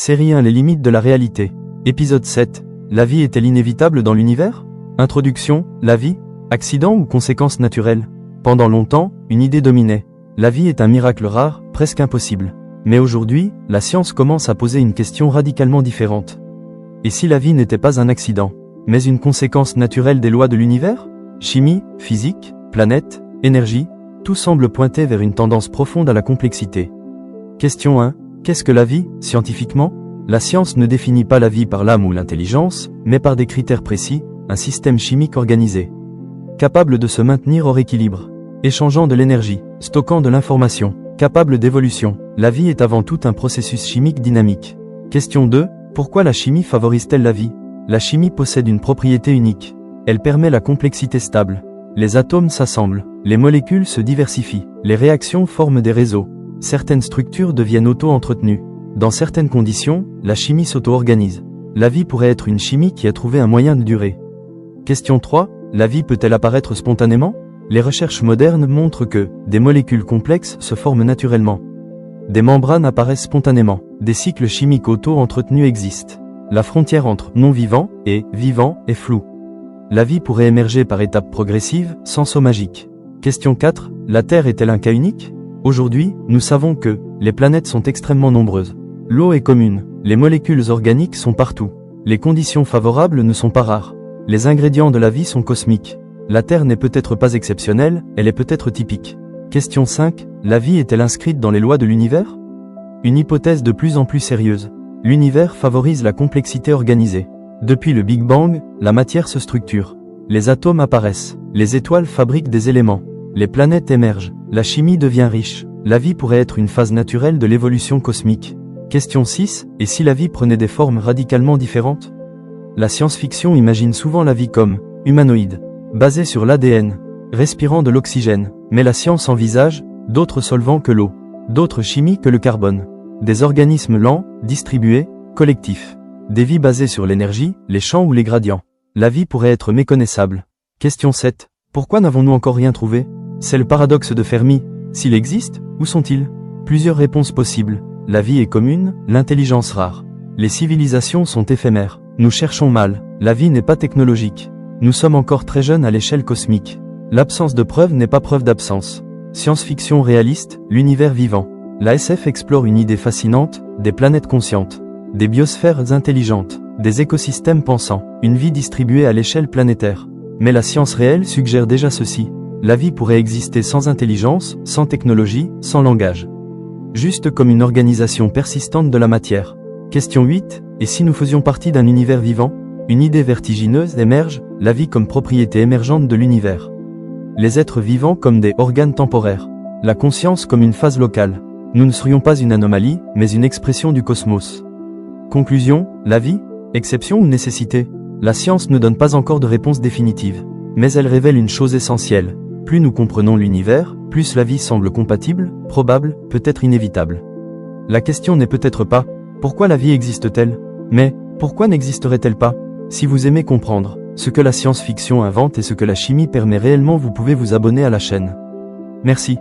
Série 1 Les limites de la réalité. Épisode 7. La vie est-elle inévitable dans l'univers? Introduction. La vie, accident ou conséquence naturelle? Pendant longtemps, une idée dominait. La vie est un miracle rare, presque impossible. Mais aujourd'hui, la science commence à poser une question radicalement différente. Et si la vie n'était pas un accident, mais une conséquence naturelle des lois de l'univers? Chimie, physique, planète, énergie, tout semble pointer vers une tendance profonde à la complexité. Question 1. Qu'est-ce que la vie, scientifiquement? La science ne définit pas la vie par l'âme ou l'intelligence, mais par des critères précis, un système chimique organisé, capable de se maintenir hors équilibre, échangeant de l'énergie, stockant de l'information, capable d'évolution. La vie est avant tout un processus chimique dynamique. Question 2. Pourquoi la chimie favorise-t-elle la vie? La chimie possède une propriété unique. Elle permet la complexité stable. Les atomes s'assemblent, les molécules se diversifient, les réactions forment des réseaux. Certaines structures deviennent auto-entretenues. Dans certaines conditions, la chimie s'auto-organise. La vie pourrait être une chimie qui a trouvé un moyen de durer. Question 3. La vie peut-elle apparaître spontanément? Les recherches modernes montrent que des molécules complexes se forment naturellement. Des membranes apparaissent spontanément. Des cycles chimiques auto-entretenus existent. La frontière entre non-vivant et vivant est floue. La vie pourrait émerger par étapes progressives, sans saut magique. Question 4. La Terre est-elle un cas unique? Aujourd'hui, nous savons que les planètes sont extrêmement nombreuses. L'eau est commune, les molécules organiques sont partout. Les conditions favorables ne sont pas rares. Les ingrédients de la vie sont cosmiques. La Terre n'est peut-être pas exceptionnelle, elle est peut-être typique. Question 5. La vie est-elle inscrite dans les lois de l'univers? Une hypothèse de plus en plus sérieuse. L'univers favorise la complexité organisée. Depuis le Big Bang, la matière se structure. Les atomes apparaissent. Les étoiles fabriquent des éléments. Les planètes émergent. La chimie devient riche. La vie pourrait être une phase naturelle de l'évolution cosmique. Question 6. Et si la vie prenait des formes radicalement différentes? La science-fiction imagine souvent la vie comme humanoïde, basée sur l'ADN, respirant de l'oxygène. Mais la science envisage d'autres solvants que l'eau, d'autres chimies que le carbone, des organismes lents, distribués, collectifs, des vies basées sur l'énergie, les champs ou les gradients. La vie pourrait être méconnaissable. Question 7. Pourquoi n'avons-nous encore rien trouvé? C'est le paradoxe de Fermi. S'il existe, où sont-ils? Plusieurs réponses possibles. La vie est commune, l'intelligence rare. Les civilisations sont éphémères. Nous cherchons mal. La vie n'est pas technologique. Nous sommes encore très jeunes à l'échelle cosmique. L'absence de preuve n'est pas preuve d'absence. Science-fiction réaliste, l'univers vivant. La SF explore une idée fascinante, des planètes conscientes, des biosphères intelligentes, des écosystèmes pensants, une vie distribuée à l'échelle planétaire. Mais la science réelle suggère déjà ceci. La vie pourrait exister sans intelligence, sans technologie, sans langage. Juste comme une organisation persistante de la matière. Question 8. Et si nous faisions partie d'un univers vivant? Une idée vertigineuse émerge, la vie comme propriété émergente de l'univers. Les êtres vivants comme des organes temporaires. La conscience comme une phase locale. Nous ne serions pas une anomalie, mais une expression du cosmos. Conclusion. La vie? Exception ou nécessité? La science ne donne pas encore de réponse définitive. Mais elle révèle une chose essentielle. Plus nous comprenons l'univers, plus la vie semble compatible, probable, peut-être inévitable. La question n'est peut-être pas « Pourquoi la vie existe-t-elle ?» mais « Pourquoi n'existerait-elle pas ?» Si vous aimez comprendre ce que la science-fiction invente et ce que la chimie permet réellement, vous pouvez vous abonner à la chaîne. Merci.